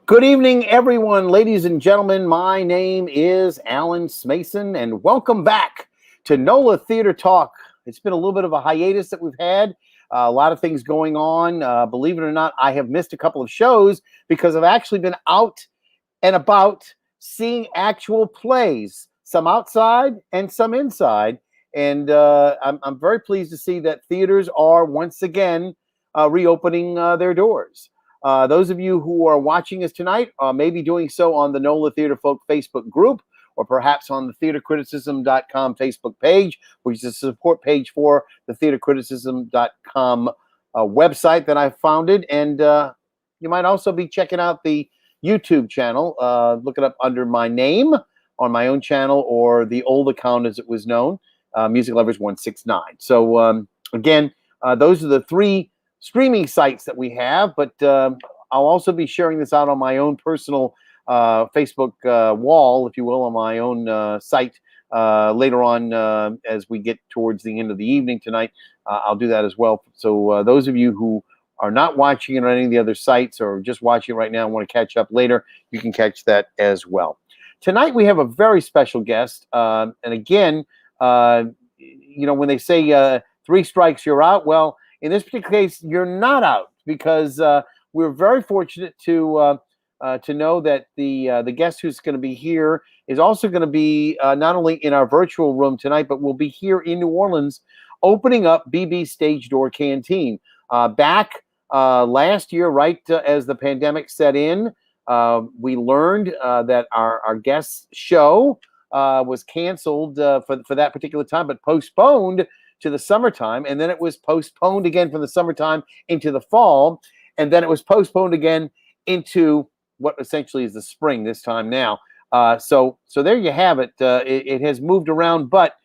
Good evening, everyone, ladies and gentlemen. My name is Alan Smason, and welcome back to NOLA Theatre Talk. It's been a little bit of a hiatus that we've had. A lot of things going on. Believe it or not, I have missed a couple of shows because I've actually been out and about seeing actual plays, some outside and some inside. And I'm very pleased to see that theaters are once again reopening their doors. Those of you who are watching us tonight may be doing so on the NOLA Theatre Folk Facebook group, or perhaps on the theatrecriticism.com Facebook page, which is a support page for the theatrecriticism.com website that I founded. And you might also be checking out the YouTube channel. Look it up under my name on my own channel, or the old account as it was known, Music Lovers 169. So again, those are the three streaming sites that we have, but I'll also be sharing this out on my own personal Facebook wall, if you will, on my own site later on as we get towards the end of the evening tonight. I'll do that as well. So those of you who are not watching it on any of the other sites, or just watching it right now and want to catch up later, you can catch that as well. Tonight we have a very special guest, and again, you know, when they say 3 strikes, you're out, well, in this particular case, you're not out, because we're very fortunate to know that the guest who's going to be here is also going to be not only in our virtual room tonight, but will be here in New Orleans, opening up BB Stage Door Canteen. Back last year, right as the pandemic set in, we learned that our guest show was canceled for that particular time, but postponed to the summertime, and then it was postponed again from the summertime into the fall, and then it was postponed again into what essentially is the spring this time now. So there you have it. It has moved around, but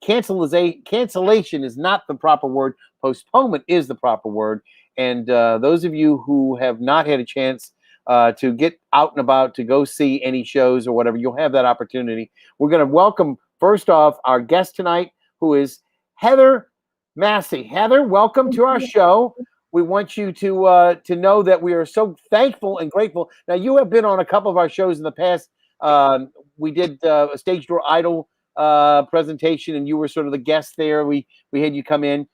cancellation is not the proper word. Postponement is the proper word. And those of you who have not had a chance to get out and about to go see any shows or whatever, you'll have that opportunity. We're going to welcome, first off, our guest tonight, who is Heather Massie. Heather, welcome to our show. We want you to know that we are so thankful and grateful. Now, you have been on a couple of our shows in the past. We did a Stage Door Idol presentation, and you were sort of the guest there. We had you come in.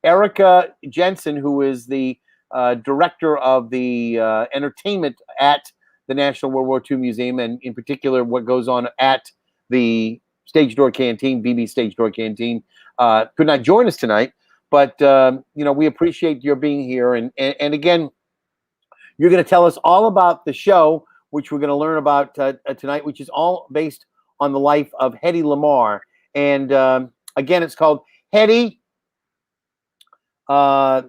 Erica Jensen, who is the director of the entertainment at the National World War II Museum, and in particular what goes on at the Stage Door Canteen, BB Stage Door Canteen, could not join us tonight, but you know, we appreciate your being here. And again, you're going to tell us all about the show, which we're going to learn about tonight, which is all based on the life of Hedy Lamarr. And again, it's called Hedy, the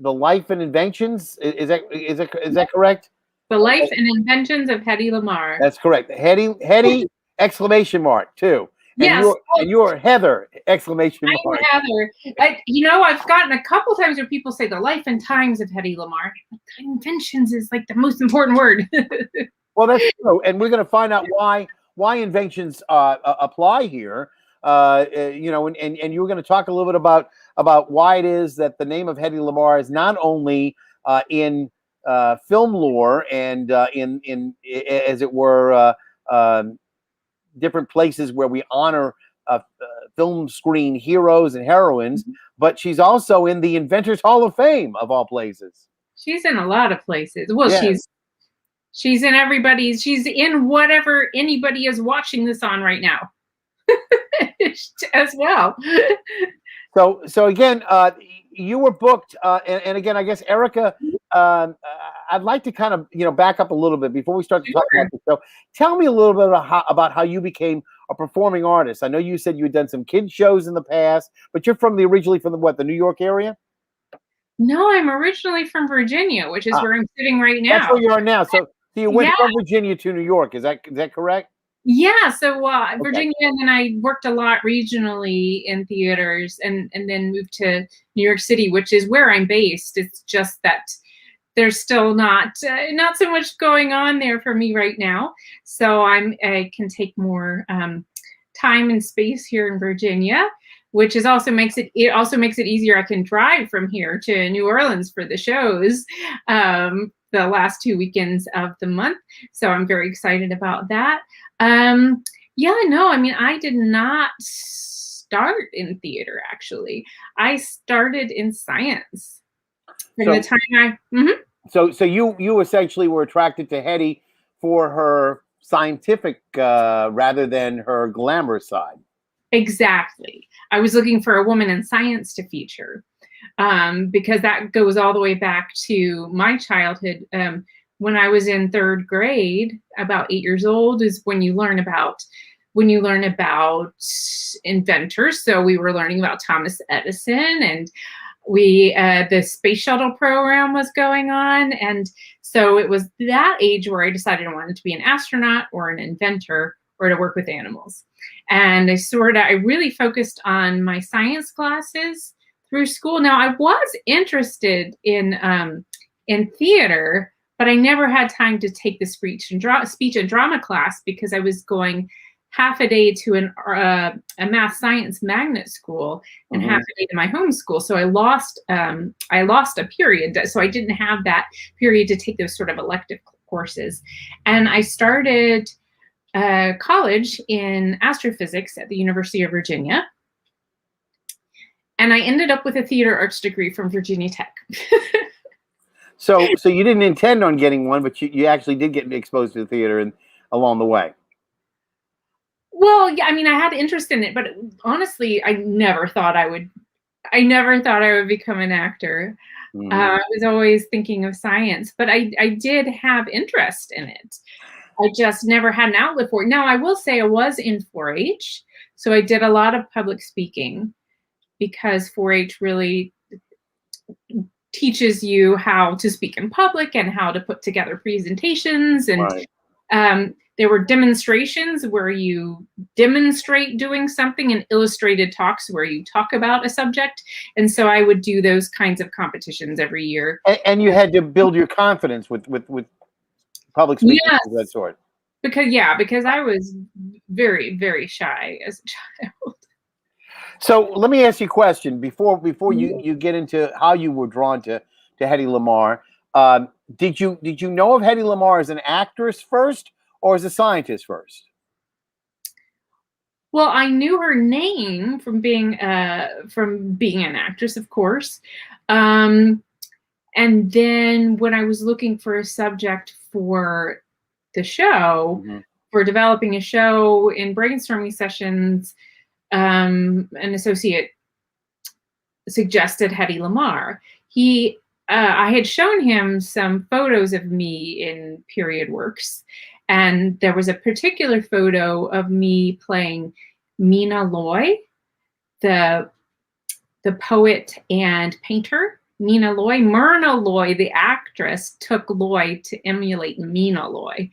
Life and Inventions. Is that correct? The Life and Inventions of Hedy Lamarr. That's correct. Hedy exclamation mark too. And yes. You're Heather exclamation mark. I'm Heather. You know, I've gotten a couple times where people say the life and times of Hedy Lamarr. Inventions is like the most important word. Well, that's true, and we're going to find out why inventions apply here. You know, and you were going to talk a little bit about why it is that the name of Hedy Lamarr is not only in film lore and in as it were different places where we honor film screen heroes and heroines, but she's also in the Inventors Hall of Fame of all places. She's in a lot of places. Well, yeah. She's in everybody's. She's in whatever anybody is watching this on right now, as well. So again, you were booked, and again, I guess Erica, I'd like to kind of back up a little bit before we start to talk about the show. Tell me a little bit about how you became a performing artist. I know you said you had done some kids shows in the past, but you're originally from the New York area? No, I'm originally from Virginia, which is where I'm sitting right now. That's where you are now. So you went from Virginia to New York. Is that correct? Yeah, so Virginia, and then I worked a lot regionally in theaters, and then moved to New York City, which is where I'm based. It's just that there's still not so much going on there for me right now. So I can take more time and space here in Virginia, which is also makes it easier. I can drive from here to New Orleans for the shows. the last 2 weekends of the month. So I'm very excited about that. Yeah, no, I mean, I did not start in theater, actually. I started in science from the time So you essentially were attracted to Hedy for her scientific rather than her glamorous side. Exactly. I was looking for a woman in science to feature, because that goes all the way back to my childhood. When I was in 3rd grade, about 8 years old, is when you learn about inventors. So we were learning about Thomas Edison, and the space shuttle program was going on. And so it was that age where I decided I wanted to be an astronaut or an inventor or to work with animals. And I really focused on my science classes through school. Now, I was interested in theater, but I never had time to take the speech and drama class because I was going half a day to a math science magnet school and half a day to my home school. So I lost a period. So I didn't have that period to take those sort of elective courses. And I started college in astrophysics at the University of Virginia. And I ended up with a theater arts degree from Virginia Tech. So you didn't intend on getting one, but you actually did get exposed to the theater along the way. Well, yeah, I mean, I had interest in it, but honestly, I never thought I would become an actor. I was always thinking of science, but I did have interest in it. I just never had an outlet for it. Now, I will say I was in 4-H, so I did a lot of public speaking because 4-H really teaches you how to speak in public and how to put together presentations. And there were demonstrations where you demonstrate doing something, and illustrated talks where you talk about a subject. And so I would do those kinds of competitions every year. And you had to build your confidence with public speaking of that sort. Because I was very, very shy as a child. So let me ask you a question before you get into how you were drawn to Hedy Lamarr. Did you know of Hedy Lamarr as an actress first or as a scientist first? Well, I knew her name from being an actress, of course. And then when I was looking for a subject for the show, for developing a show in brainstorming sessions, an associate suggested Hedy Lamarr. I had shown him some photos of me in period works, and there was a particular photo of me playing Mina Loy, the poet and painter. Mina Loy. Myrna Loy, the actress, took Loy to emulate Mina Loy.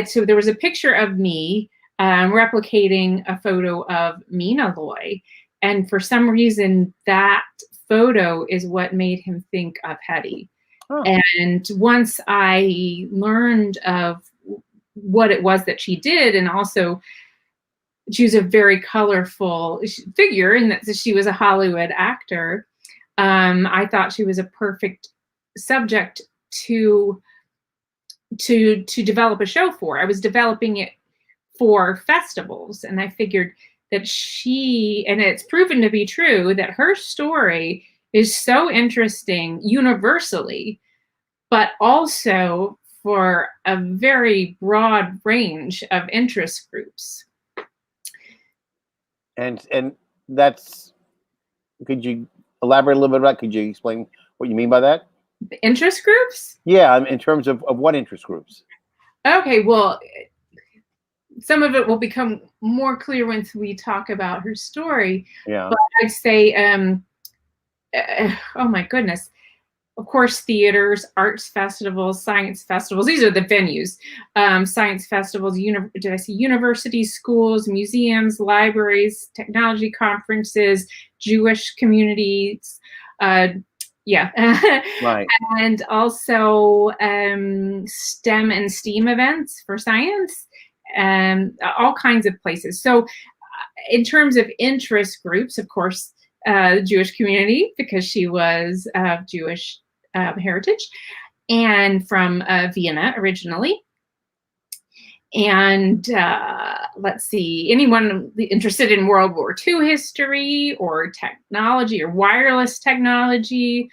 So there was a picture of me replicating a photo of Mina Loy. And for some reason, that photo is what made him think of Hedy. Oh. And once I learned of what it was that she did, and also she was a very colorful figure, and that she was a Hollywood actor, I thought she was a perfect subject to develop a show for. I was developing it for festivals, and I figured that and it's proven to be true, that her story is so interesting universally, but also for a very broad range of interest groups. And that's, could you elaborate a little bit about, could you explain what you mean by that? The interest groups? Yeah, in terms of what interest groups? Okay, well, some of it will become more clear once we talk about her story. Yeah. But I'd say, oh my goodness, of course, theaters, arts festivals, science festivals, these are the venues. Science festivals, universities, schools, museums, libraries, technology conferences, Jewish communities, right. And also STEM and STEAM events for science, and all kinds of places. So in terms of interest groups, of course, the Jewish community, because she was of Jewish heritage, and from Vienna originally. And let's see, anyone interested in World War II history or technology or wireless technology,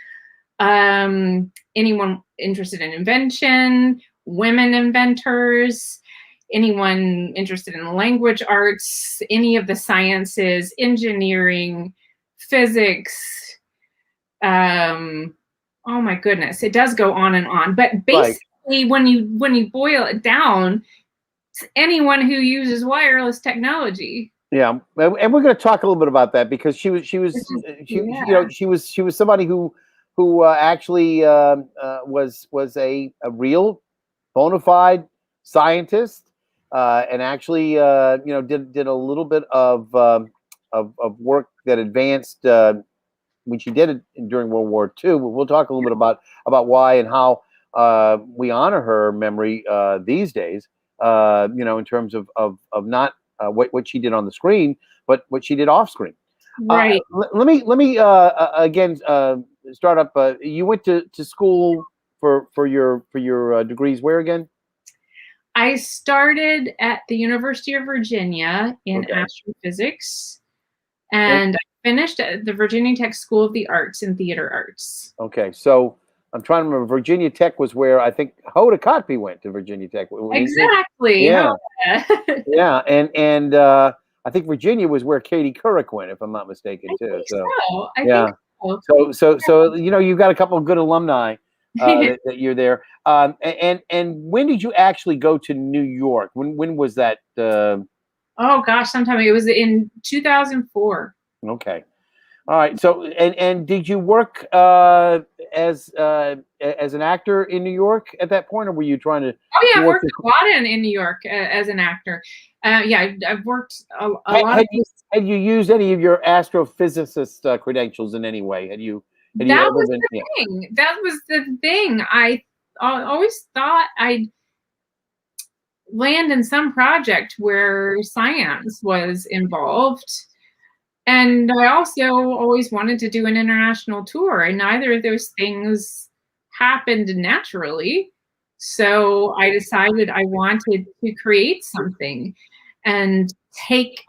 anyone interested in invention, women inventors, anyone interested in language arts, any of the sciences, engineering, physics, oh my goodness, it does go on and on. But basically, when you boil it down, it's anyone who uses wireless technology. Yeah, and we're going to talk a little bit about that, because she was somebody who actually was a real bona fide scientist, and actually did a little bit of work that advanced when she did it during World War II. We'll talk a little bit about why and how we honor her memory these days. In terms of not what she did on the screen, but what she did off screen. Right. Let me again start up. You went to school for your degrees where again? I started at the University of Virginia in astrophysics, and I finished at the Virginia Tech School of the Arts in Theater Arts. Okay, so I'm trying to remember. Virginia Tech was where I think Hoda Kotb went to Virginia Tech. Exactly. Yeah. Yeah, and I think Virginia was where Katie Couric went, if I'm not mistaken, too. I think so. So you've got a couple of good alumni that you're there. And when did you actually go to New York? When was that? Oh gosh, sometime it was in 2004. Okay. All right. So, and did you work as an actor in New York at that point, or were you trying to? Oh yeah, I worked a lot in New York as an actor. I've worked a lot. Had you used any of your astrophysicist credentials in any way? That was the thing. I always thought I'd land in some project where science was involved. And I also always wanted to do an international tour, and neither of those things happened naturally. So I decided I wanted to create something and take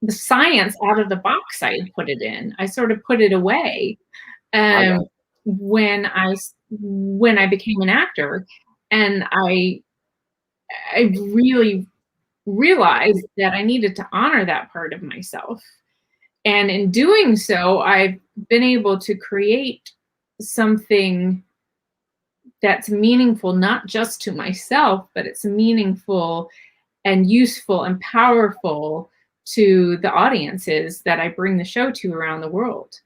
the science out of the box I had put it in. I sort of put it away when I became an actor, and I really realized that I needed to honor that part of myself. And in doing so, I've been able to create something that's meaningful, not just to myself, but it's meaningful and useful and powerful to the audiences that I bring the show to around the world.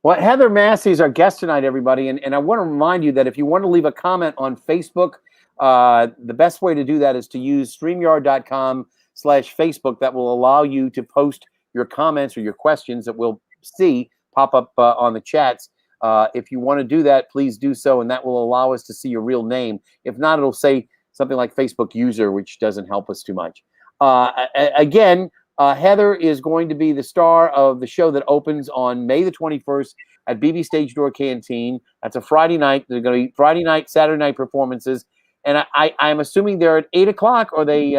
Well, Heather Massie is our guest tonight, everybody. And I want to remind you that if you want to leave a comment on Facebook, the best way to do that is to use StreamYard.com/Facebook. That will allow you to post your comments or your questions that we'll see pop up on the chats. If you want to do that, please do so, and that will allow us to see your real name. If not, it'll say something like Facebook user, which doesn't help us too much. Again, Heather is going to be the star of the show that opens on May the 21st at BB Stage Door Canteen. That's a Friday night. They're going to be Friday night, Saturday night performances. And I'm assuming they're at 8 o'clock, or they...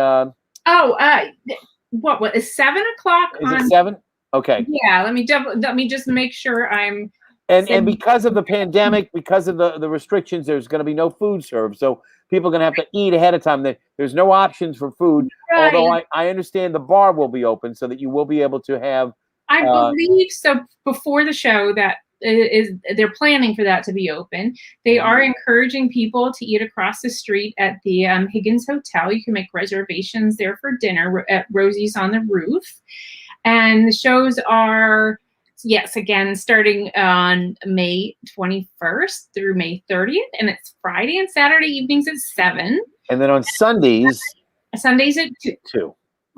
what is 7 o'clock? Is it 7? Okay. Yeah, let me just make sure I'm... And because of the pandemic, because of the restrictions, there's going to be no food served. So people are going to have to eat ahead of time. There's no options for food. Right. Although I understand the bar will be open so that you will be able to have... I believe so. Before the show, they're planning for that to be open. They are encouraging people to eat across the street at the Higgins Hotel. You can make reservations there for dinner at Rosie's on the Roof. And the shows are... Yes, again, starting on May 21st through May 30th, and it's Friday and Saturday evenings at 7. And then on Sundays at 2. Okay.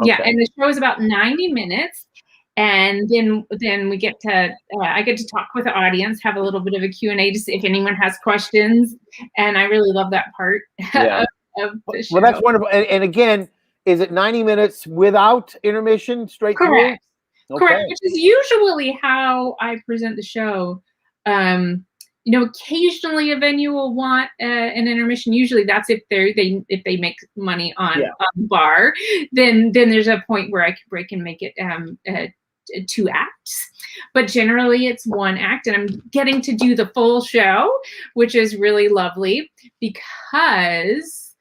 Yeah, and the show is about 90 minutes, and then we get to I get to talk with the audience, have a little bit of a Q&A to see if anyone has questions, and I really love that part of the show. Well, that's wonderful. And again, is it 90 minutes without intermission, straight Correct. through? Correct, which is usually how I present the show. occasionally a venue will want an intermission. Usually that's if they make money on the bar. Then there's a point where I can break and make it 2 acts. But generally it's 1 act, and I'm getting to do the full show, which is really lovely because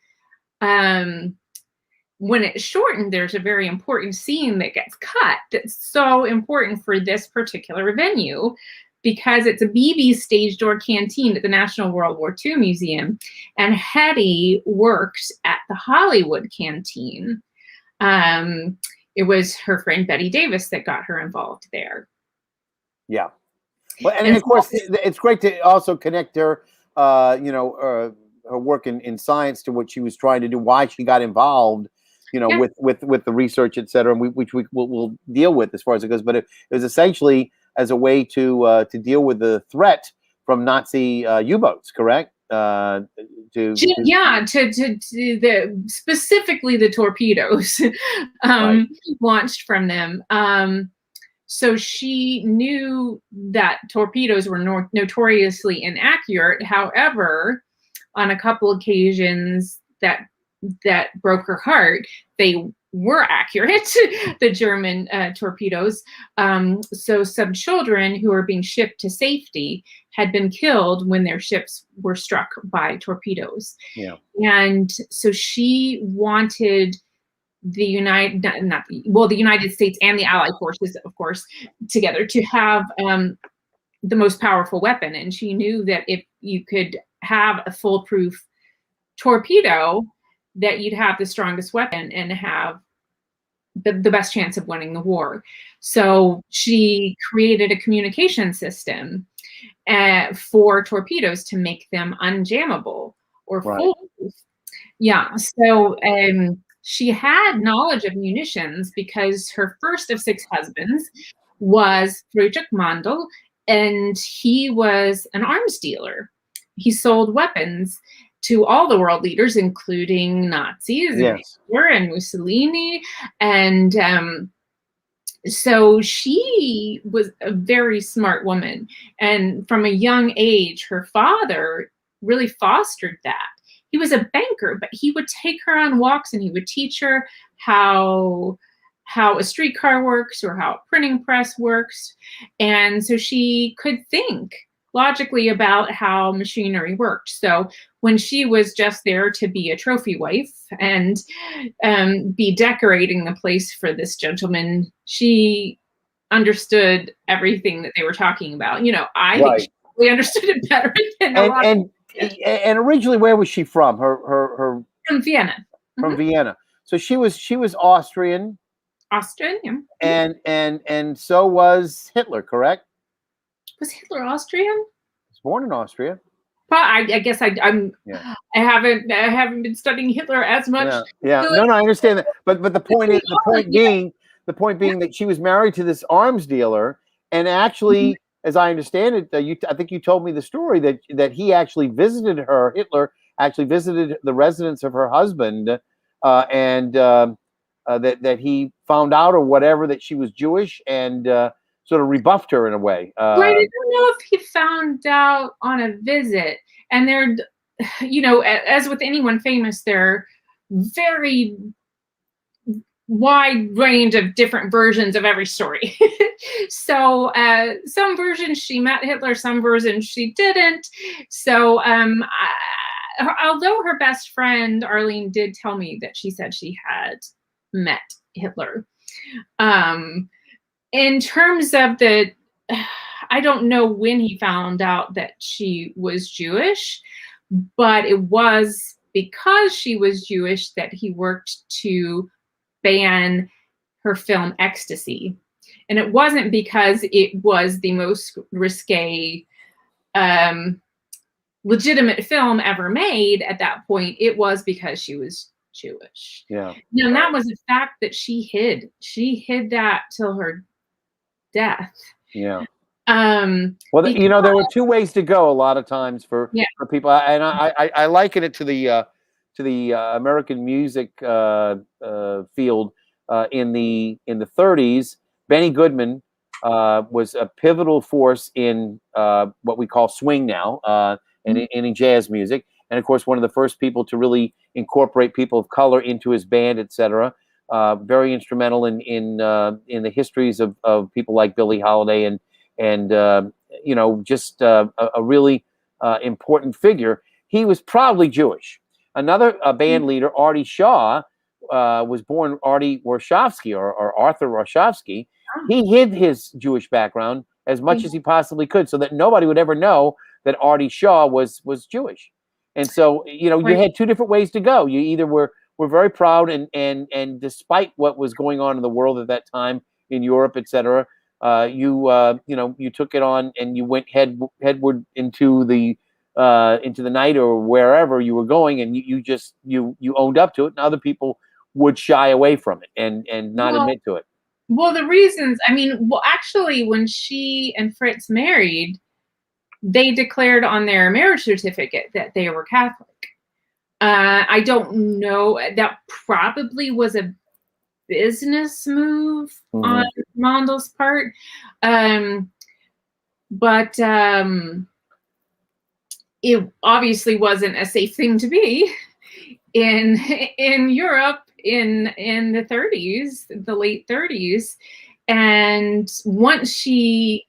when it's shortened, there's a very important scene that gets cut that's so important for this particular venue, because it's a BB stage door canteen at the National World War II Museum, and Hedy worked at the Hollywood Canteen. It was her friend Betty Davis that got her involved there. Yeah. Well, and of course, it's great to also connect her, her work in science to what she was trying to do, why she got involved, with the research, et cetera, and which we'll deal with as far as it goes. But it was essentially as a way to deal with the threat from Nazi U-boats, correct? Specifically the torpedoes launched from them. So she knew that torpedoes were notoriously inaccurate. However, on a couple occasions that broke her heart, they were accurate, the German torpedoes. So some children who were being shipped to safety had been killed when their ships were struck by torpedoes. Yeah. And so she wanted the United States and the Allied forces, of course, together to have the most powerful weapon. And she knew that if you could have a foolproof torpedo, that you'd have the strongest weapon and have the best chance of winning the war. So she created a communication system for torpedoes to make them unjammable or foolproof. Yeah. So she had knowledge of munitions because her first of 6 husbands was Friedrich Mandl, and he was an arms dealer. He sold weapons to all the world leaders, including Nazis and Mussolini. And so she was a very smart woman. And from a young age, her father really fostered that. He was a banker, but he would take her on walks and he would teach her how a streetcar works or how a printing press works. And so she could think logically about how machinery worked. So when she was just there to be a trophy wife and be decorating the place for this gentleman, she understood everything that they were talking about. I think she really understood it better than a lot of people. And originally, where was she from? Her from Vienna. From Vienna. So she was Austrian. Austrian, yeah. And so was Hitler, correct? Was Hitler Austrian? He was born in Austria. Well, I guess I haven't been studying Hitler as much. Yeah. No, I understand that. But the point being that she was married to this arms dealer, and actually, as I understand it, I think you told me the story that he actually visited her. Hitler actually visited the residence of her husband, and that he found out or whatever that she was Jewish, and sort of rebuffed her in a way. I don't know if he found out on a visit. And there, as with anyone famous, there are very wide range of different versions of every story. So some versions she met Hitler, some versions she didn't. So although her best friend Arlene did tell me that she said she had met Hitler. In terms of I don't know when he found out that she was Jewish, but it was because she was Jewish that he worked to ban her film Ecstasy. And it wasn't because it was the most risque, legitimate film ever made at that point. It was because she was Jewish. Yeah. And that was a fact that she hid. She hid that till her death. Yeah. Well, there were 2 ways to go a lot of times for people, and I liken it to the American music field in the 30s. Benny Goodman was a pivotal force in what we call swing now, and in jazz music. And of course, one of the first people to really incorporate people of color into his band, etc. Very instrumental in the histories of people like Billie Holiday and just a really important figure. He was proudly Jewish. Another band leader, Artie Shaw, was born Artie Warshawski or Arthur Warshawski. He hid his Jewish background as much as he possibly could, so that nobody would ever know that Artie Shaw was Jewish. And so, you had two different ways to go. You either were very proud, and despite what was going on in the world at that time in Europe, etc., you took it on and you went headward into the night or wherever you were going, and you owned up to it, and other people would shy away from it and not admit to it. Well, the reasons, actually, when she and Fritz married, they declared on their marriage certificate that they were Catholic. I don't know. That probably was a business move on Mondel's part. But it obviously wasn't a safe thing to be in Europe in the 30s, the late 30s. And once she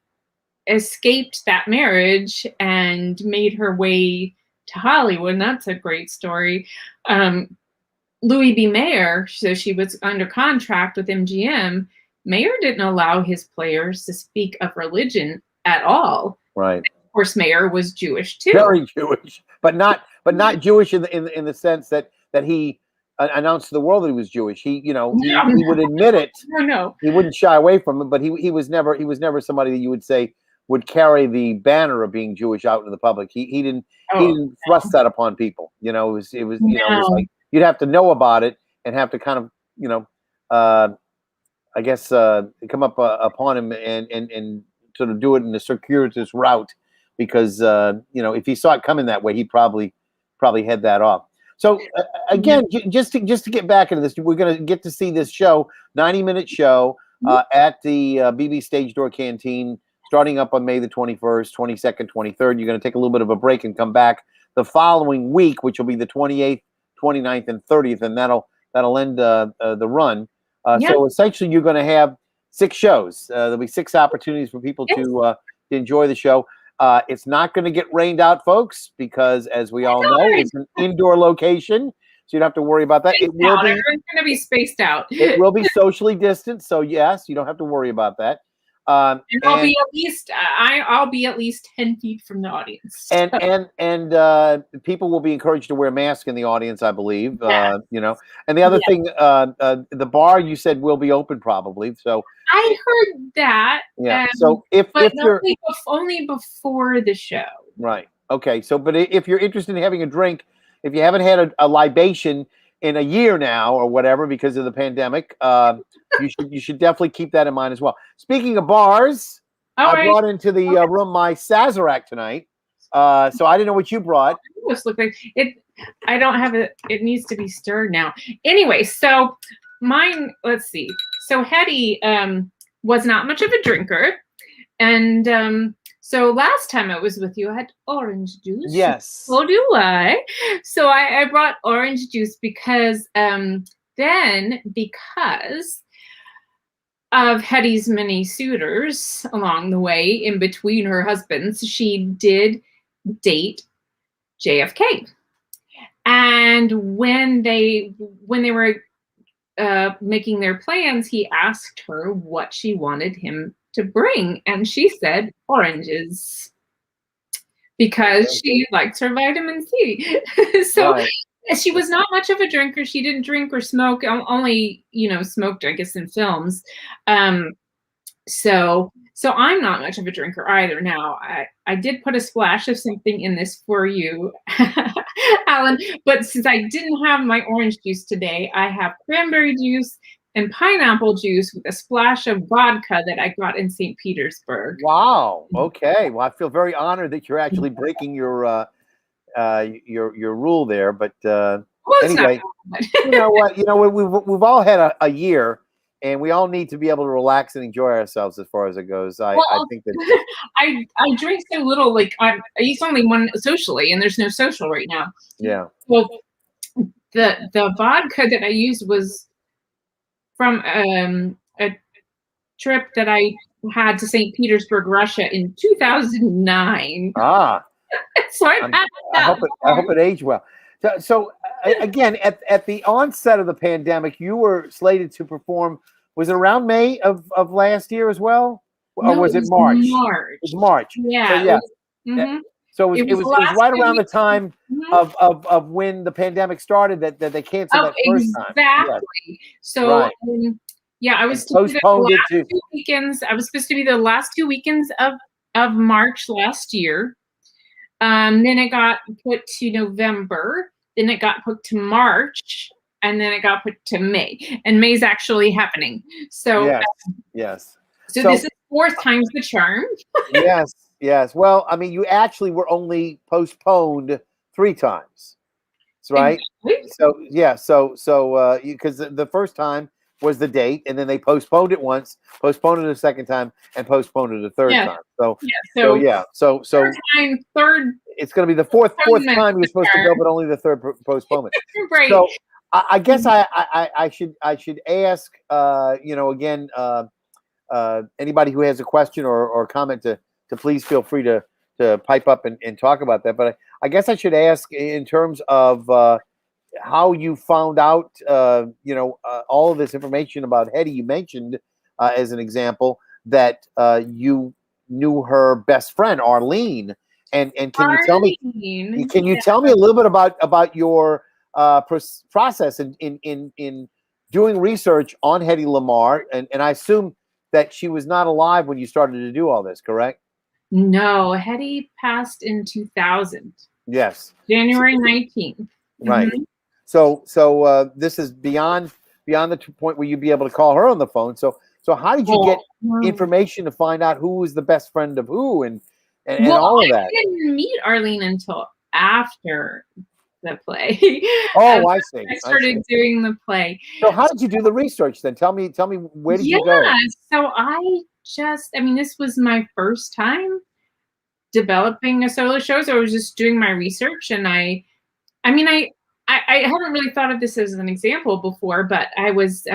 escaped that marriage and made her way to Hollywood, and that's a great story. Louis B. Mayer, so she was under contract with MGM. Mayer didn't allow his players to speak of religion at all. Right. Of course, Mayer was Jewish too. Very Jewish, but not Jewish in the sense that he announced to the world that he was Jewish. He would admit it. No. He wouldn't shy away from it, but he was never somebody that you would say would carry the banner of being Jewish out into the public. He didn't thrust that upon people. It was like you'd have to know about it and have to kind of I guess come up upon him and sort of do it in a circuitous route, because if he saw it coming that way, he probably head that off. So again, just to get back into this, we're going to get to see this show, 90-minute show at the BB Stage Door Canteen, starting up on May the 21st, 22nd, 23rd. You're going to take a little bit of a break and come back the following week, which will be the 28th, 29th, and 30th, and that'll end the run. So essentially, you're going to have 6 shows. There'll be 6 opportunities for people to enjoy the show. It's not going to get rained out, folks, because as we all know, it's an indoor location, so you don't have to worry about that. Everyone's going to be spaced out. It will be socially distanced, so yes, you don't have to worry about that. And I'll be at least 10 feet from the audience. And people will be encouraged to wear masks in the audience, I believe. And the other thing, the bar you said will be open probably. So I heard that. Yeah. So if you're only before the show. Right. Okay. So, but if you're interested in having a drink, if you haven't had a libation in a year now or whatever because of the pandemic, you should definitely keep that in mind as well. Speaking of bars, I brought into the room my Sazerac tonight. So I didn't know what you brought. This look like it. I don't have it. It needs to be stirred now. Anyway, so mine. Let's see. So Hedy was not much of a drinker, and so last time I was with you, I had orange juice. Yes. So do I. So I brought orange juice because because of Hedy's many suitors along the way in between her husbands, she did date JFK. And when they were making their plans, he asked her what she wanted him to bring, and she said oranges because she likes her vitamin C. So right. She was not much of a drinker. She didn't drink or smoke, only smoked, I guess, in films. So I'm not much of a drinker either. Now I did put a splash of something in this for you, Alan, but since I didn't have my orange juice today, I have cranberry juice and pineapple juice with a splash of vodka that I got in St. Petersburg. Wow. Okay. Well, I feel very honored that you're actually breaking your rule there. But anyway, you know what? We've all had a year and we all need to be able to relax and enjoy ourselves as far as it goes. I think that I drink so little. Like I eat only one socially, and there's no social right now. yeah. Well, the vodka that I used was from a trip that I had to St. Petersburg, Russia in 2009. Ah, So I've had I hope it aged well. So again, at the onset of the pandemic, you were slated to perform. Was it around May of last year as well, or No, was it March? March. It was March. Yeah. So, yeah. Mm-hmm. So it was right around the time of when the pandemic started that they canceled that first time. Exactly. Yes. So right. Yeah, I was postponed it to 2 weekends. I was supposed to be the last 2 weekends of March last year. Then it got put to November. Then it got put to March, and then it got put to May. And May's actually happening. So yes. So this is 4th time's the charm. Yes. Well, I mean, you actually were only postponed 3 times, right? Exactly. So yeah, so because the first time was the date, and then they postponed it once, postponed it a second time, and postponed it a third time. So third. It's going to be the fourth time you're supposed to go, but only the third postponement. Right. So I guess I should ask again anybody who has a question or comment to please feel free to pipe up and talk about that. But I guess I should ask in terms of how you found out, all of this information about Hedy. You mentioned, as an example, that you knew her best friend, Arlene. And can you tell me? Can you tell me a little bit about your process in doing research on Hedy Lamarr? And I assume that she was not alive when you started to do all this, correct? No, Hedy passed in 2000. Yes, January 19th. Right. Mm-hmm. So this is beyond the point where you'd be able to call her on the phone. So how did you get information to find out who was the best friend of who and all of that? I didn't meet Arlene until after the play. Oh, I see. I started doing the play. So how did you do the research then? Tell me where did you go? So this was my first time developing a solo show. So I was just doing my research, and I haven't really thought of this as an example before, but I was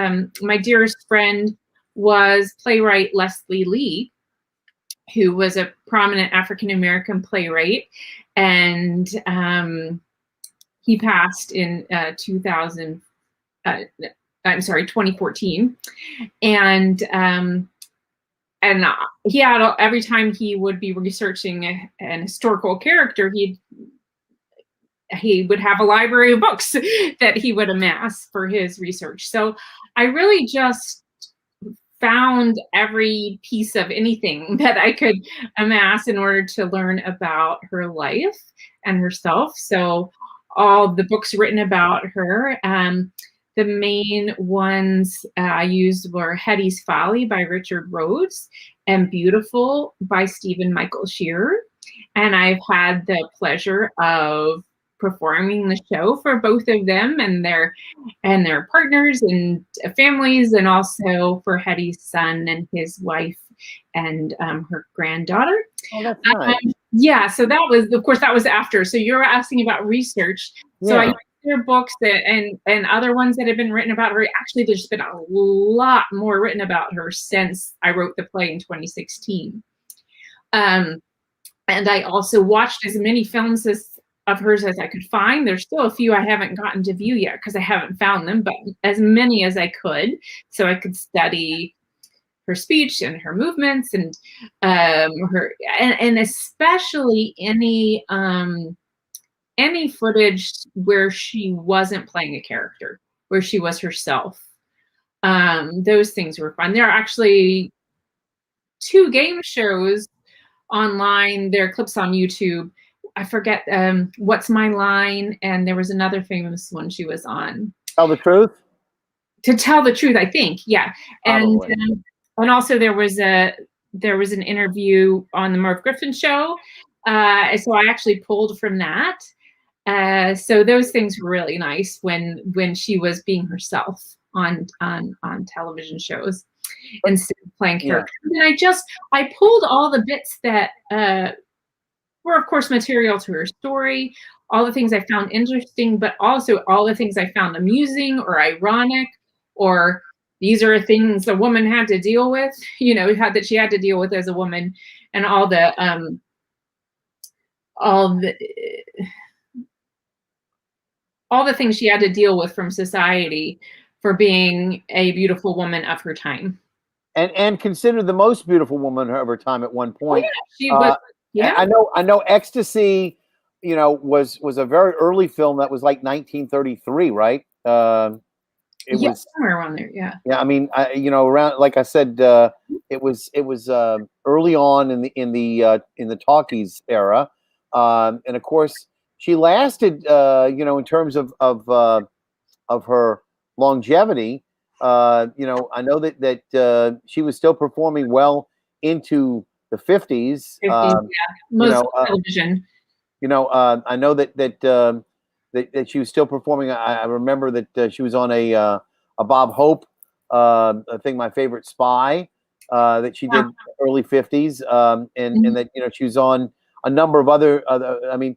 my dearest friend was playwright Leslie Lee, who was a prominent African-American playwright, and he passed in 2014, and he had, every time he would be researching an historical character, he would have a library of books that he would amass for his research. So I really just found every piece of anything that I could amass in order to learn about her life and herself. So all the books written about her, the main ones I used were Hedy's Folly by Richard Rhodes and Beautiful by Stephen Michael Shearer. And I've had the pleasure of performing the show for both of them and their partners and families, and also for Hedy's son and his wife and her granddaughter. Oh, that's nice. So that was after. So you're asking about research. Yeah. So I used their books and other ones that have been written about her. Actually, there's been a lot more written about her since I wrote the play in 2016. And I also watched as many films of hers as I could find. There's still a few I haven't gotten to view yet because I haven't found them, but as many as I could, so I could study her speech and her movements and her and especially any footage where she wasn't playing a character, where she was herself. Those things were fun. There are actually 2 game shows online. There are clips on YouTube. I forget What's My Line, and there was another famous one she was on. Tell the Truth? To Tell the Truth, I think, yeah. And also there was an interview on the Merv Griffin show. So I actually pulled from that. So those things were really nice when she was being herself. on television shows instead of playing Yeah. characters. And I pulled all the bits that were, of course, material to her story, all the things I found interesting, but also all the things I found amusing or ironic, or these are things a woman had to deal with, that she had to deal with as a woman, and all the things she had to deal with from society for being a beautiful woman of her time. And considered the most beautiful woman of her time at one point. Oh, yeah, she was. Yeah, I know. Ecstasy, was a very early film that was like 1933, right? It was somewhere around there. Yeah. Yeah, I mean, around, like I said, it was early on in the talkies era, and of course she lasted, in terms of her longevity. I know that she was still performing well into the 50s. Most television. I know that she was still performing. I remember that she was on a Bob Hope, I think My Favorite Spy, that she did early 50s, and that she was on a number of other. I mean,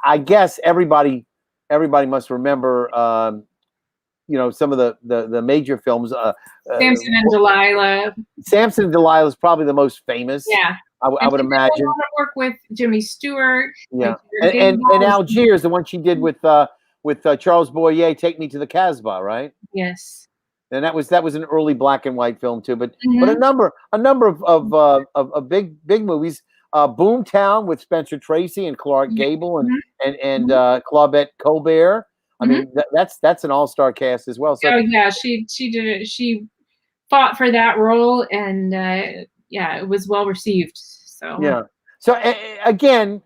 I guess everybody must remember. Some of the major films. Samson and Delilah. Samson and Delilah is probably the most famous. Yeah. I would imagine. A lot of work with Jimmy Stewart. Yeah, and Algiers, the one she did with Charles Boyer, Take Me to the Casbah, right? Yes. And that was an early black and white film too, but a number of big movies. Boomtown with Spencer Tracy and Clark Gable and Claudette Colbert. I mean, that's an all-star cast as well. So she did it. She fought for that role, and it was well received. So again,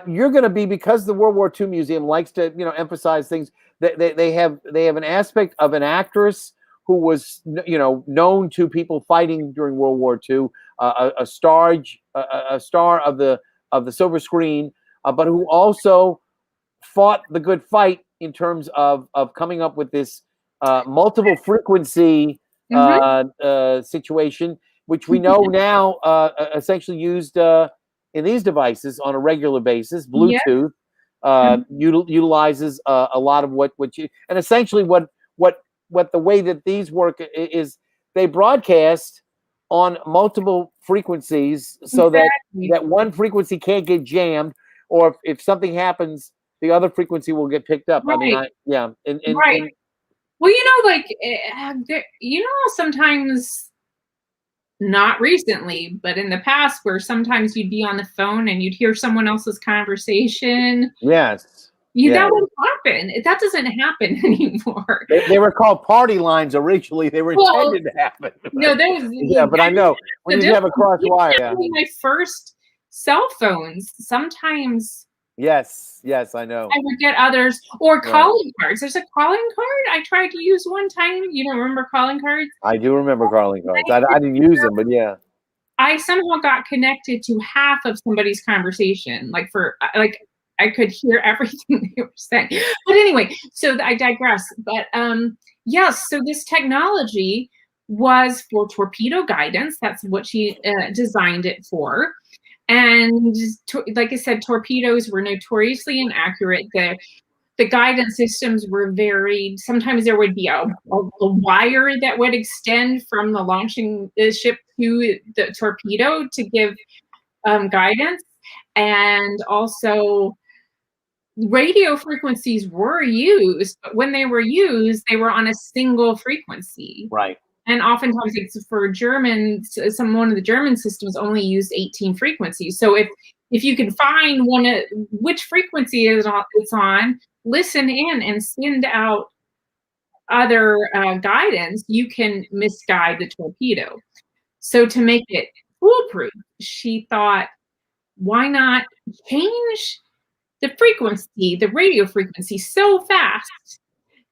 you're going to be, because the World War II Museum likes to emphasize things. They have an aspect of an actress who was known to people fighting during World War II, a star of the silver screen, but who also fought the good fight in terms of coming up with this multiple frequency situation, which we know now essentially used in these devices on a regular basis. Bluetooth utilizes a lot of what you, and essentially what the way that these work is they broadcast on multiple frequencies so that one frequency can't get jammed, or if something happens, the other frequency will get picked up. Right. I mean, right. Well, sometimes, not recently, but in the past, where sometimes you'd be on the phone and you'd hear someone else's conversation. Yes. That would happen. That doesn't happen anymore. They were called party lines originally. They were intended to happen. No, but I know when you have a cross wire. My first cell phones, sometimes. Yes, I know. I would get others, or calling cards. There's a calling card I tried to use one time. You don't remember calling cards? I do remember calling cards. I didn't use them, but yeah. I somehow got connected to half of somebody's conversation. I could hear everything they were saying. But anyway, so I digress. But yes, so this technology was for torpedo guidance. That's what she designed it for. And like I said, torpedoes were notoriously inaccurate. The guidance systems were varied. Sometimes there would be a wire that would extend from the launching ship to the torpedo to give guidance. And also radio frequencies were used, but when they were used, they were on a single frequency. Right. And oftentimes it's for Germans, one of the German systems only used 18 frequencies. So if you can find which frequency it's on, listen in and send out other guidance, you can misguide the torpedo. So to make it foolproof, she thought, why not change the frequency, the radio frequency, so fast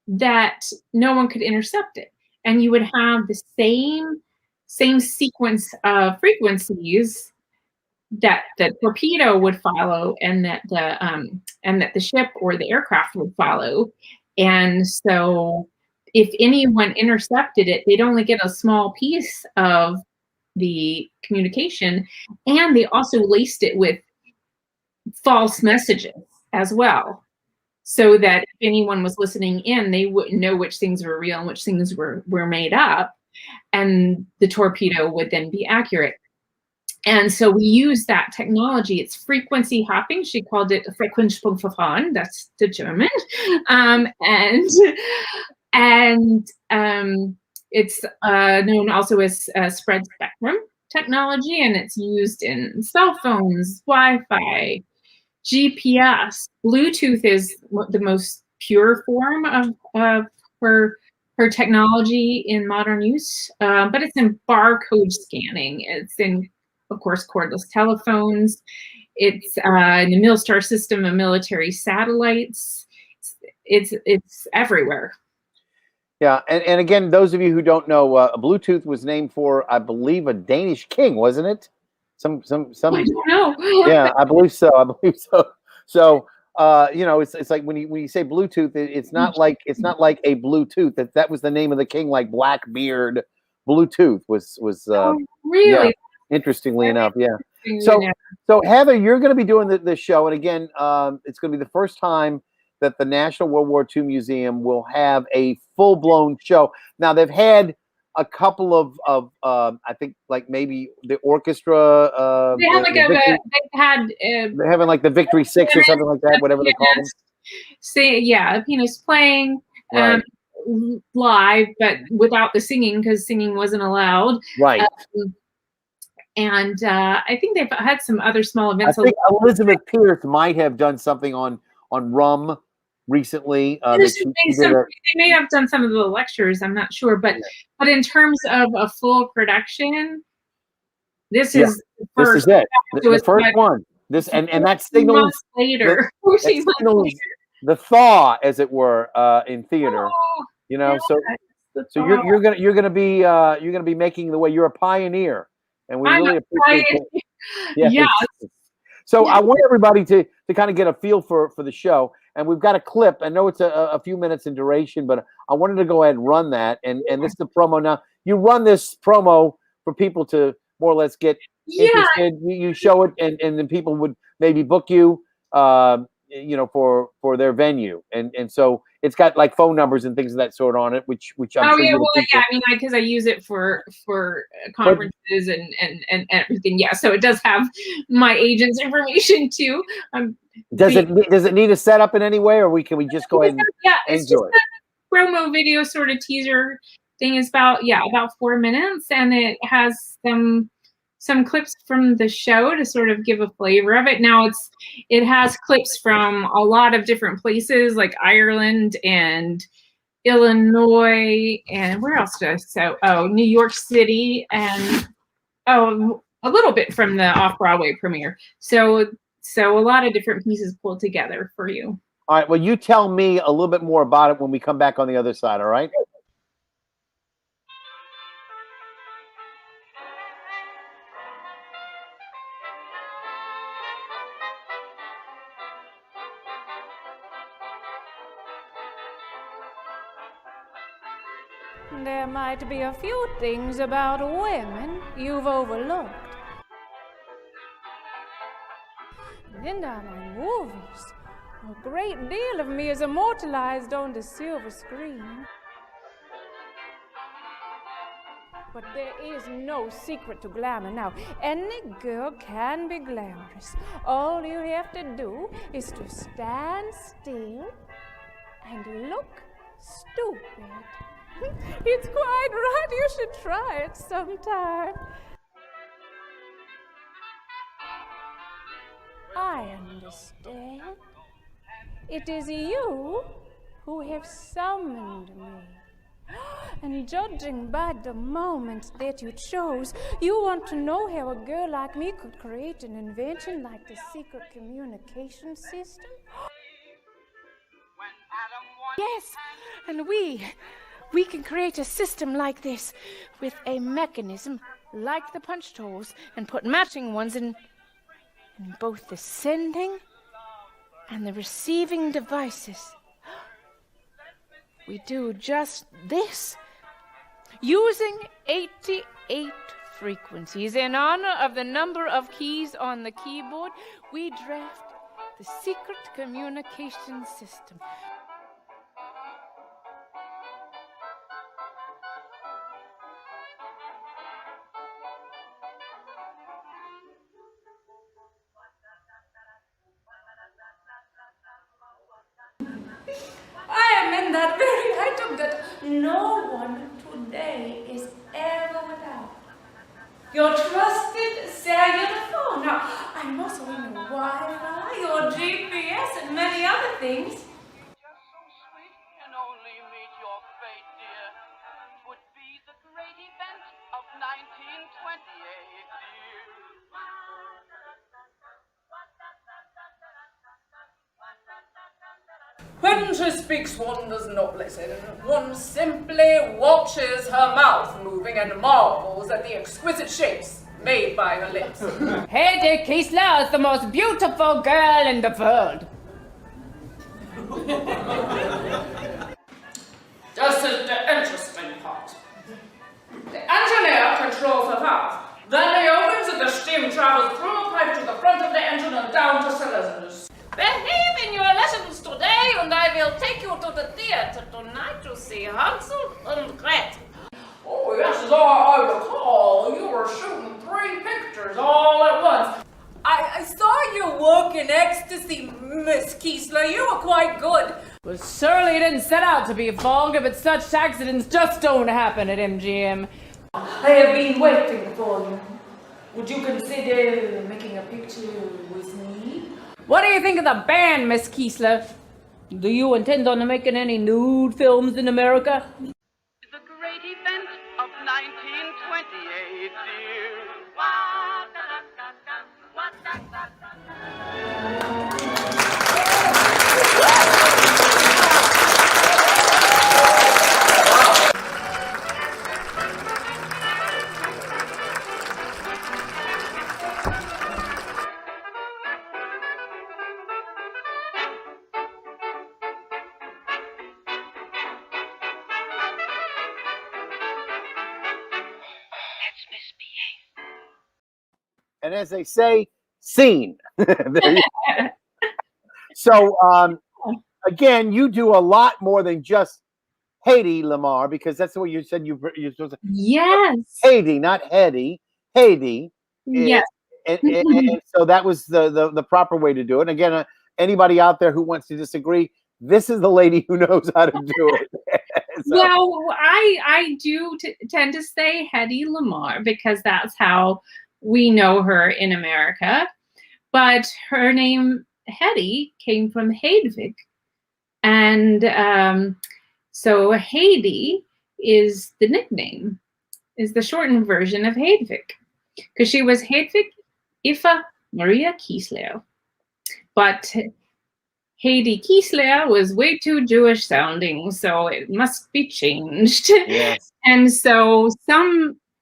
that no one could intercept it? And you would have the same sequence of frequencies that the torpedo would follow, and that the ship or the aircraft would follow. And so if anyone intercepted it, they'd only get a small piece of the communication, and they also laced it with false messages as well, so that if anyone was listening in, they wouldn't know which things were real and which things were made up, and the torpedo would then be accurate. And so we use that technology. It's frequency hopping. She called it Frequenzsprungverfahren. That's the German. It's known also as spread spectrum technology, and it's used in cell phones, Wi-Fi, GPS. Bluetooth is the most pure form of her technology in modern use, but it's in barcode scanning. It's in, of course, cordless telephones. It's in the Milstar system of military satellites. It's everywhere. Yeah, and again, those of you who don't know, Bluetooth was named for, I believe, a Danish king, wasn't it? Some. I don't know. Yeah, I believe so. So, it's like when you say Bluetooth, it's not like a Bluetooth. That was the name of the king, like Blackbeard. Bluetooth was. Really? Yeah, interestingly enough, yeah. So Heather, you're going to be doing the show, and again, it's going to be the first time that the National World War II Museum will have a full-blown show. Now, they've had a couple of I think, like, maybe the orchestra. They have they're having like the Victory Six or something like that, whatever they call them. Pianists playing right. Live, but without the singing, because singing wasn't allowed. Right. And I think they've had some other small events. I think Elizabeth Pierce might have done something on Rum recently. They may have done some of the lectures. I'm not sure, but in terms of a full production, this is the first. This is it. The first one. This and that signals later. The thaw, as it were, in theater. So you're gonna be making the way. You're a pioneer, and we really appreciate it. Yeah. So I want everybody to kind of get a feel for the show. And we've got a clip. I know it's a few minutes in duration, but I wanted to go ahead and run that. And this is the promo. Now, you run this promo for people to more or less get interested. You show it, and then people would maybe book you, for their venue. And so it's got like phone numbers and things of that sort on it, which I'm sure I mean, because I use it for conferences and everything. Yeah, so it does have my agent's information too. Does it need a setup in any way, or can we just go ahead and it's just a promo video sort of teaser thing. Is about 4 minutes, and it has some clips from the show to sort of give a flavor of it. Now it has clips from a lot of different places, like Ireland and Illinois, and where else did I say? New York City, and a little bit from the off-Broadway premiere. So a lot of different pieces pulled together for you. All right. Well, you tell me a little bit more about it when we come back on the other side. All right. There might be a few things about women you've overlooked. In my movies, a great deal of me is immortalized on the silver screen. But there is no secret to glamour now. Any girl can be glamorous. All you have to do is to stand still and look stupid. It's quite right. You should try it sometime. I understand. It is you who have summoned me. And judging by the moments that you chose, you want to know how a girl like me could create an invention like the secret communication system? Yes, and we can create a system like this with a mechanism like the punch tools and put matching ones in both the sending and the receiving devices. we do just this. Using 88 frequencies in honor of the number of keys on the keyboard, we draft the secret communication system. I am in that very height of that no one today is ever without. Your trusted cellular phone. Now, I'm also in Wi-Fi, your GPS, and many other things. Just so sweet can only meet your fate, dear. Would be the great event of 1928, dear. When she speaks, one does not listen. One simply watches her mouth moving and marvels at the exquisite shapes made by her lips. Hedy Lamarr is the most beautiful girl in the world. This is the interesting part. The engineer controls her valve. Then he opens it, the steam travels through a pipe to the front of the engine and down to cylinders. Behave in your lessons today, and I will take you to the theater tonight to see Hansel and Gretel. Oh, yes, as I recall, you were shooting 3 pictures all at once. I saw you work in ecstasy, Miss Kiesler. You were quite good. Well, surely it didn't set out to be a fog, but such accidents just don't happen at MGM. I have been waiting for you. Would you consider making a picture with me? What do you think of the band, Miss Kiesler? Do you intend on making any nude films in America? The great event of 1928, dear. And as they say, scene. There you go. So, again, you do a lot more than just Hedy Lamarr, because that's what you said you're supposed to. Yes. Hedy, not Hedy. Hedy. Yes. And so that was the proper way to do it. And again, anybody out there who wants to disagree, this is the lady who knows how to do it. So. Well, I do tend to say Hedy Lamarr because that's how we know her in America. But her name, Hedy, came from Hedwig. And so Hedy is the nickname, is the shortened version of Hedwig. Because she was Hedwig Eva Maria Kiesler. But Hedy Kiesler was way too Jewish sounding, so it must be changed. Yes. And so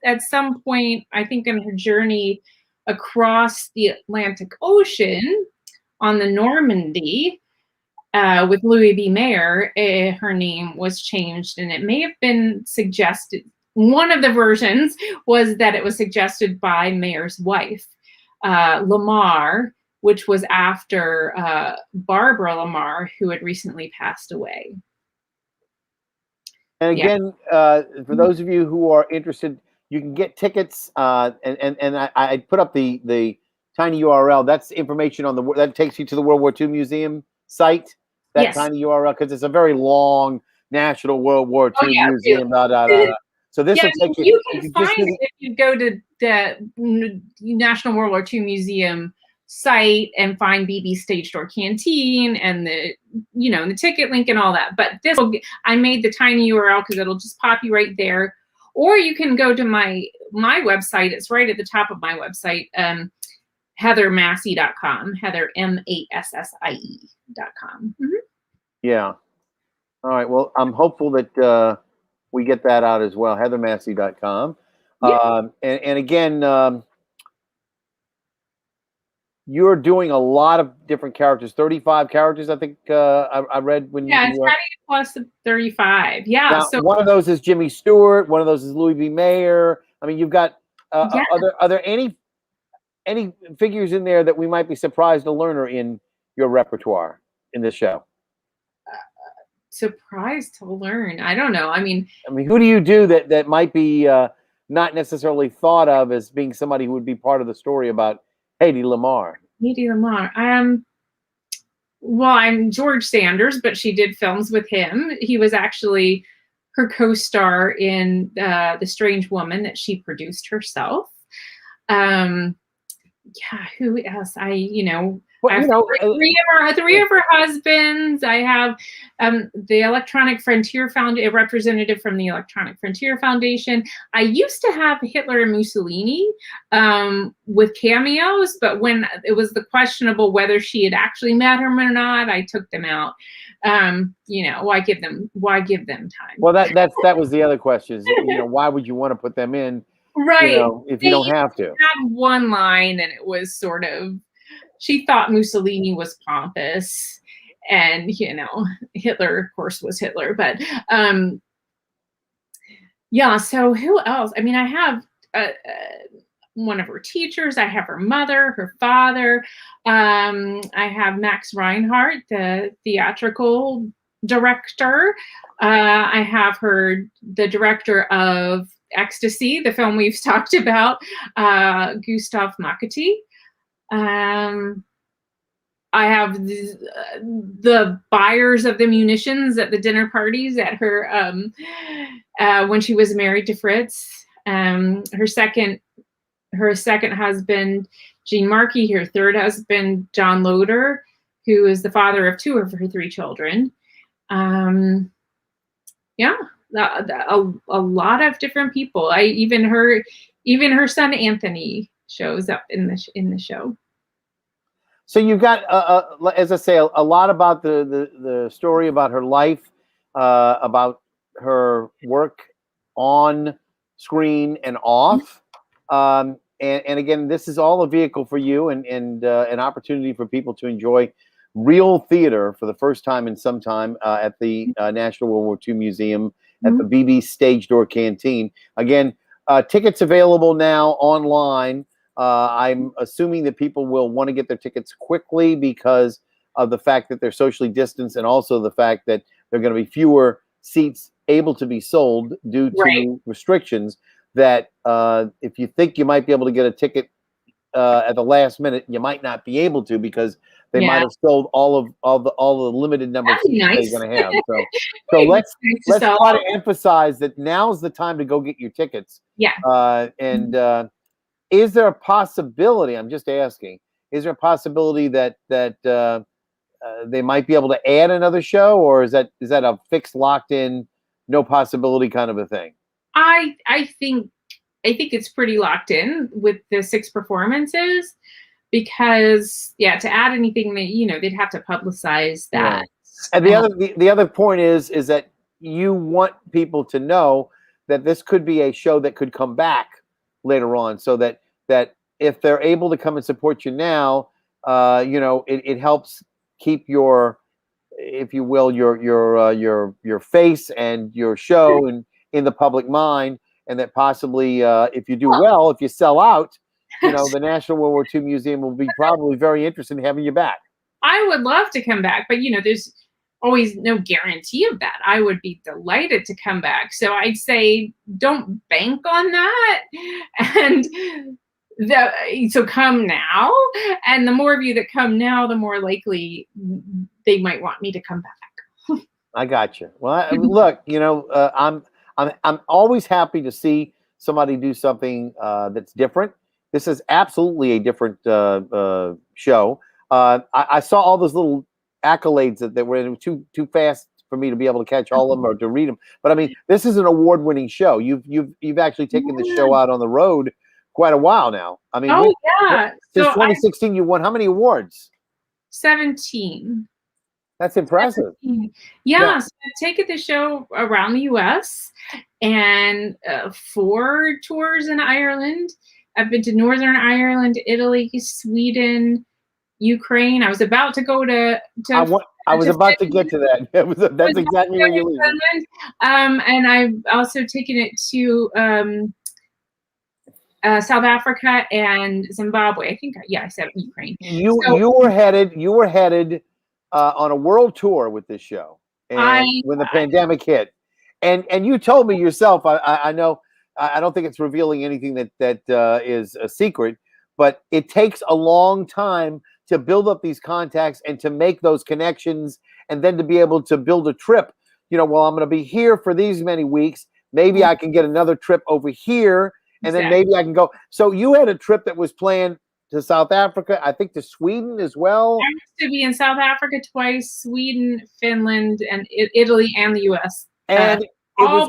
at some point, I think in her journey across the Atlantic Ocean on the Normandy with Louis B. Mayer, her name was changed, and it may have been suggested. One of the versions was that it was suggested by Mayer's wife, Lamarr, which was after Barbara Lamarr, who had recently passed away. And again, for those of you who are interested, you can get tickets. And I put up the tiny URL. That's information on that takes you to the World War II Museum site. That Yes. tiny URL, because it's a very long National World War II Museum. So this will take you can find it if you go to the National World War II Museum site and find BB Stage Door Canteen and the ticket link and all that. But I made the tiny URL because it'll just pop you right there. Or you can go to my website. It's right at the top of my website, heathermassie.com. Heather MASSIE.com. Mm-hmm. Yeah. All right. Well, I'm hopeful that we get that out as well. heathermassie.com. Yeah. And again, you're doing a lot of different characters, 35 characters, I think I read when Yeah, you it's 30 plus 35. Yeah. now, So one of those is Jimmy Stewart, one of those is Louis B. Mayer. I mean, you've got yeah. are there any figures in there that we might be surprised to learn are in your repertoire in this show? Surprised to learn. I don't know. I mean, who do you do that might be not necessarily thought of as being somebody who would be part of the story about Hedy Lamarr? Hedy Lamarr. Well, I'm George Sanders, but she did films with him. He was actually her co-star in The Strange Woman that she produced herself. Yeah, who else? I have three of her husbands. I have the Electronic Frontier a representative from the Electronic Frontier Foundation. I used to have Hitler and Mussolini with cameos, but when it was the questionable whether she had actually met him or not, I took them out. Why give them time? Well, that was the other question. Is, why would you want to put them in? Right. If you don't have to. Had one line, and it was sort of, she thought Mussolini was pompous, and Hitler, of course, was Hitler. But yeah. So who else? I mean, I have one of her teachers. I have her mother, her father. I have Max Reinhardt, the theatrical director. I have the director of Ecstasy, the film we've talked about, Gustav Makati. I have the buyers of the munitions at the dinner parties at her when she was married to Fritz. Her second husband, Gene Markey. Her third husband, John Loder, who is the father of two of her three children. Yeah. A lot of different people. Even her son Anthony shows up in the show. So you've got, as I say, a lot about the story about her life, about her work on screen and off, and again, this is all a vehicle for you and an opportunity for people to enjoy real theater for the first time in some time at the National World War II Museum at the BB Stage Door Canteen. Again, tickets available now online. I'm assuming that people will want to get their tickets quickly because of the fact that they're socially distanced, and also the fact that there are going to be fewer seats able to be sold due to restrictions. That if you think you might be able to get a ticket at the last minute, you might not be able to because they might have sold all the limited number of seats they're going to have. So let's try to emphasize that now's the time to go get your tickets. Yeah. Is there a possibility? I'm just asking. Is there a possibility that they might be able to add another show, or is that a fixed, locked in, no possibility kind of a thing? I think it's pretty locked in with the 6 performances, because to add anything that they'd have to publicize that. And the other point is that you want people to know that this could be a show that could come back later on, so that if they're able to come and support you now, it helps keep your, if you will, your face and your show in the public mind, and that possibly if you do well, if you sell out, the National World War II Museum will be probably very interested in having you back. I would love to come back, but there's always no guarantee of that. I would be delighted to come back. So I'd say don't bank on that. And so come now. And the more of you that come now, the more likely they might want me to come back. I got you. Well, look, I'm always happy to see somebody do something that's different. This is absolutely a different show. I saw all those little accolades that were too fast for me to be able to catch all of them or to read them. But I mean, this is an award-winning show. You've actually taken the show out on the road quite a while now. I mean, since 2016, you won how many awards? 17. That's impressive. 17. Yeah. So I've taken the show around the U.S. and 4 tours in Ireland. I've been to Northern Ireland, Italy, Sweden, Ukraine. I was about to go to I was about to get to that. That's exactly where you're leaving. And I've also taken it to South Africa and Zimbabwe. I think, yeah, I said Ukraine. You were headed on a world tour with this show, and when the pandemic hit, and you told me yourself. I know. I don't think it's revealing anything that is a secret, but it takes a long time to build up these contacts and to make those connections, and then to be able to build a trip. Well, I'm going to be here for these many weeks. Maybe I can get another trip over here, and then maybe I can go. So you had a trip that was planned to South Africa, I think to Sweden as well. I used to be in South Africa twice, Sweden, Finland, and Italy, and the U.S. And it was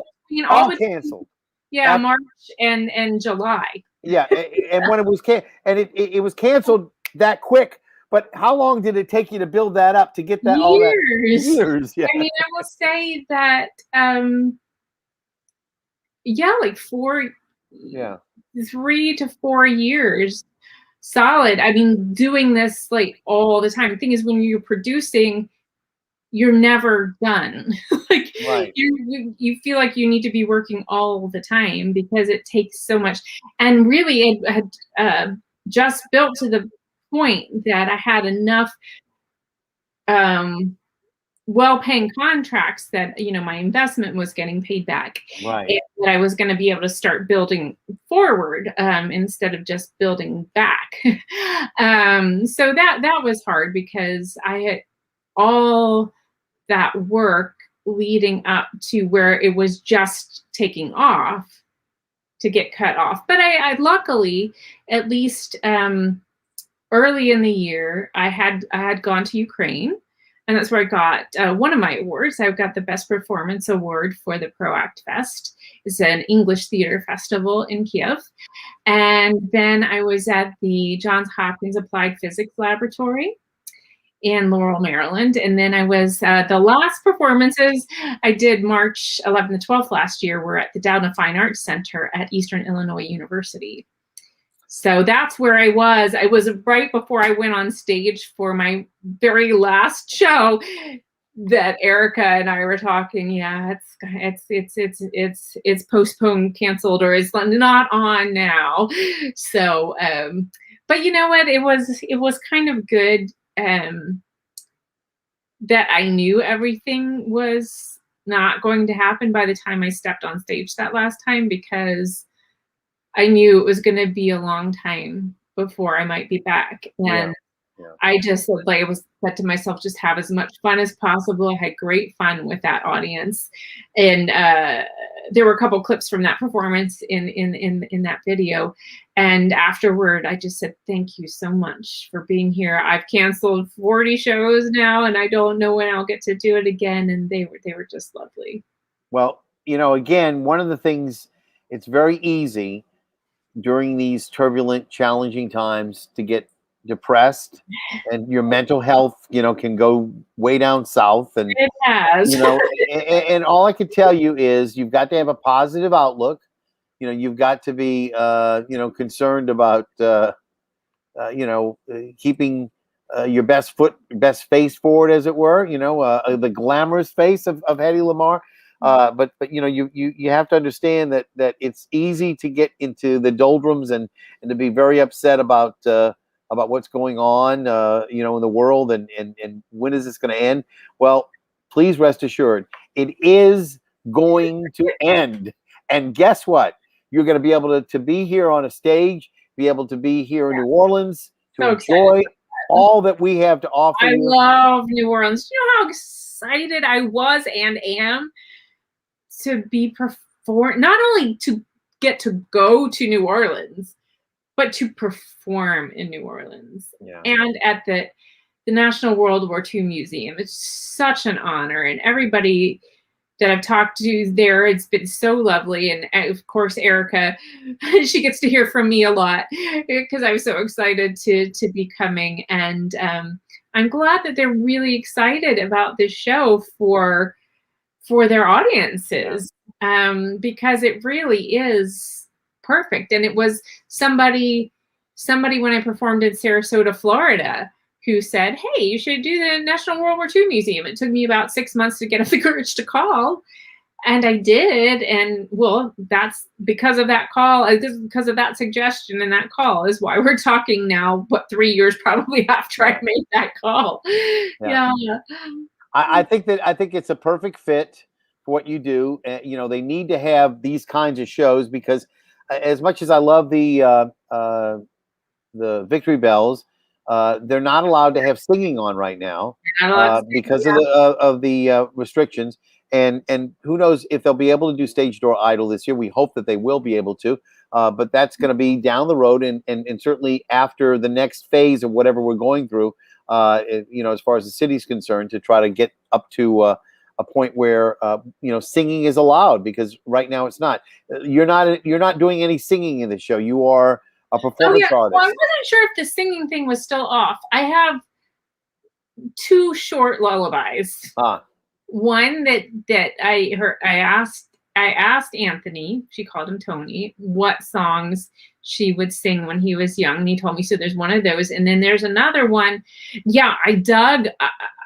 all canceled. Yeah, March and July. Yeah, and when it was it was canceled that quick. But how long did it take you to build that up to get that? Years. All that? Years. Yeah. I mean, I will say that. Like 3 to 4 years solid. I mean, doing this like all the time. The thing is, when you're producing, you're never done. Like right. you feel like you need to be working all the time because it takes so much. And really, it had just built to the point that I had enough well-paying contracts that my investment was getting paid back, right? And that I was going to be able to start building forward instead of just building back. So that was hard because I had all that work leading up to where it was just taking off to get cut off. But I luckily, at least early in the year, I had gone to Ukraine. And that's where I got one of my awards. I got the Best Performance Award for the ProAct Fest. It's an English theater festival in Kiev. And then I was at the Johns Hopkins Applied Physics Laboratory in Laurel, Maryland. And then I was, the last performances I did March 11th and 12th last year were at the Dowden Fine Arts Center at Eastern Illinois University. So that's where I was. I was right before I went on stage for my very last show that Erica and I were talking. Yeah, it's postponed, canceled, or it's not on now. So, but you know what? It was kind of good that I knew everything was not going to happen by the time I stepped on stage that last time, because I knew it was going to be a long time before I might be back. And I just said to myself, just have as much fun as possible. I had great fun with that audience. And there were a couple clips from that performance in that video. And afterward, I just said, thank you so much for being here. I've canceled 40 shows now, and I don't know when I'll get to do it again. And they were just lovely. Well, again, one of the things, it's very easy during these turbulent, challenging times to get depressed, and your mental health, can go way down south. And it has, and all I can tell you is you've got to have a positive outlook. You've got to be, concerned about, keeping your best face forward, as it were. The glamorous face of Hedy Lamarr. But you have to understand that it's easy to get into the doldrums and to be very upset about what's going on in the world and when is this going to end. Well, please rest assured, it is going to end. And guess what? You're going to be able to be here on a stage, be able to be here in New Orleans to enjoy all that we have to offer. I love New Orleans. You know how excited I was and am to be not only to get to go to New Orleans, but to perform in New Orleans and at the National World War II Museum. It's such an honor, and everybody that I've talked to there, it's been so lovely. And of course, Erica, she gets to hear from me a lot because I'm so excited to be coming. And I'm glad that they're really excited about this show for their audiences, because it really is perfect. And it was somebody when I performed in Sarasota, Florida, who said, hey, you should do the National World War II Museum. It took me about 6 months to get up the courage to call. And I did. And well, that's because of that call, because of that suggestion and that call is why we're talking now, 3 years probably after I made that call. Yeah. I think it's a perfect fit for what you do. You know, they need to have these kinds of shows because as much as I love the Victory Bells, they're not allowed to have singing on right now because of the restrictions. And who knows if they'll be able to do Stage Door Idol this year. We hope that they will be able to, but that's going to be down the road and certainly after the next phase of whatever we're going through, you know, as far as the city's concerned, to try to get up to a point where, you know, singing is allowed, because right now it's not. You're not doing any singing in the show. You are a performance artist. Well, I wasn't sure if the singing thing was still off. I have 2 short lullabies. One that I asked Anthony, she called him Tony, what songs she would sing when he was young, and he told me. So there's one of those, and then there's another one. Yeah, I dug.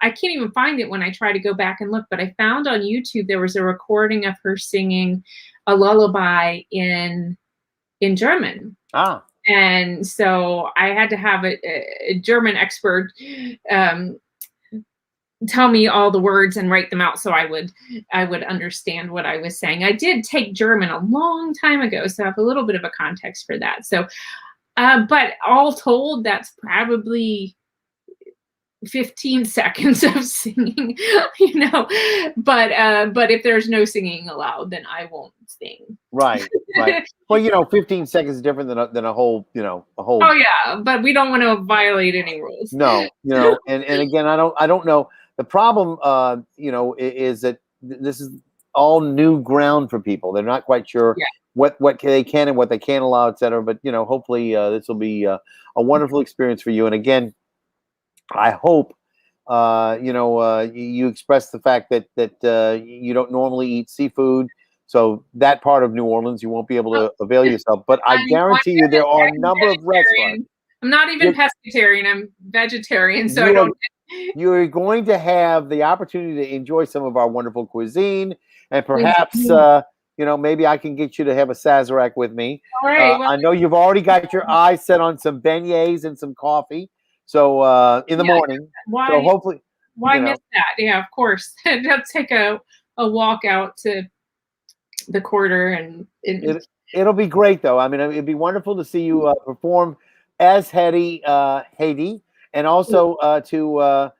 I can't even find it when I try to go back and look, but I found on YouTube there was a recording of her singing a lullaby in German. And so I had to have a German expert tell me all the words and write them out so I would understand what I was saying. I did take German a long time ago, so I have a little bit of a context for that. So, but all told, that's probably 15 seconds of singing, you know, but if there's no singing allowed, then I won't sing. Right. Well, you know, 15 seconds is different than a whole, you know, a whole. Oh yeah, but we don't want to violate any rules. No, you know, and again, I don't know. The problem, you know, is that this is all new ground for people. They're not quite sure what they can and what they can't allow, et cetera. But, you know, hopefully this will be a wonderful experience for you. And again, I hope, you know, you express the fact that you don't normally eat seafood. So that part of New Orleans, you won't be able to avail yourself. But I guarantee you there are a number of restaurants. I'm not even pescatarian. I'm vegetarian. So I don't. You're going to have the opportunity to enjoy some of our wonderful cuisine, and perhaps, you know, maybe I can get you to have a Sazerac with me. All right. I know you've already got your eyes set on some beignets and some coffee. So in the morning. So hopefully. Why miss that? Yeah, of course. Let's take a walk out to the quarter and it'll be great though. I mean, it'd be wonderful to see you perform as Hedy. And also to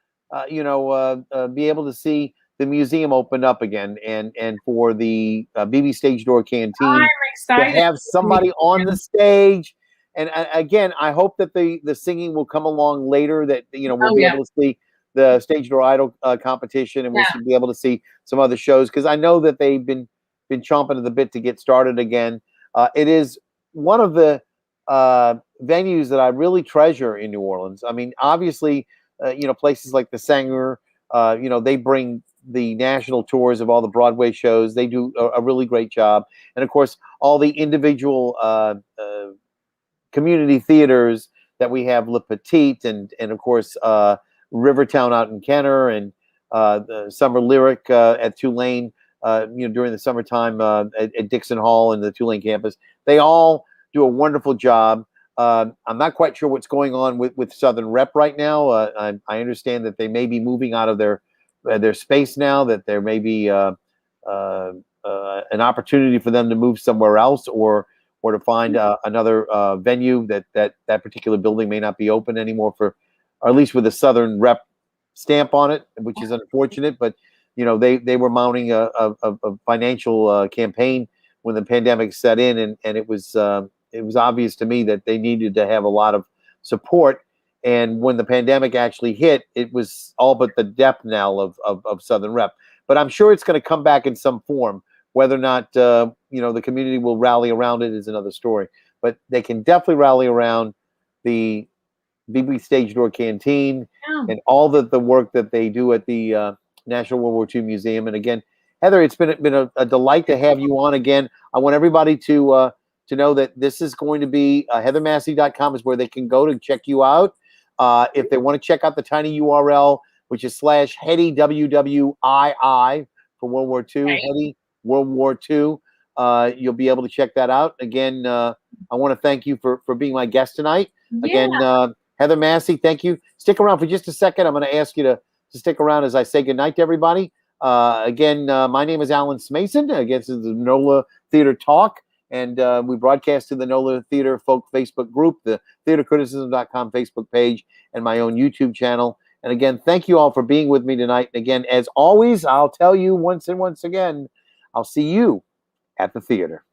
you know, be able to see the museum open up again, and for the BB Stage Door Canteen, I'm excited to have somebody on the stage. And again, I hope that the singing will come along later. That, you know, we'll be able to see the Stage Door Idol competition, and we'll be able to see some other shows, because I know that they've been chomping at the bit to get started again. It is one of the venues that I really treasure in New Orleans. I mean, obviously, you know, places like the Sanger, you know, they bring the national tours of all the Broadway shows. They do a really great job. And of course, all the individual community theaters that we have, Le Petit, and of course, Rivertown out in Kenner, and the Summer Lyric at Tulane, you know, during the summertime at Dixon Hall and the Tulane campus. They all do a wonderful job. I'm not quite sure what's going on with Southern Rep right now. I understand that they may be moving out of their space now, that there may be an opportunity for them to move somewhere else, or to find another venue that particular building may not be open anymore for, or at least with a Southern Rep stamp on it, which is unfortunate. But, you know, they were mounting a financial campaign when the pandemic set in, and it was obvious to me that they needed to have a lot of support. And when the pandemic actually hit, it was all but the death knell of Southern Rep. But I'm sure it's going to come back in some form. Whether or not you know, the community will rally around it is another story. But they can definitely rally around the BB Stage Door Canteen and all the work that they do at the National World War II Museum. And again, Heather, it's been a delight to have you on again. I want everybody to know that this is going to be HeatherMassie.com is where they can go to check you out. If they want to check out the tiny URL, which is /Hedy WWII for World War II, Right. Hedy World War II, you'll be able to check that out. Again, I want to thank you for being my guest tonight. Yeah. Again, Heather Massie, thank you. Stick around for just a second. I'm going to ask you to stick around as I say goodnight to everybody. Again, my name is Alan Smason. Again, this is the NOLA Theatre Talk, and we broadcast to the NOLA Theatre Folk Facebook group, the theatrecriticism.com Facebook page, and my own YouTube channel. And again, thank you all for being with me tonight. And again, as always, I'll tell you once again, I'll see you at the theater.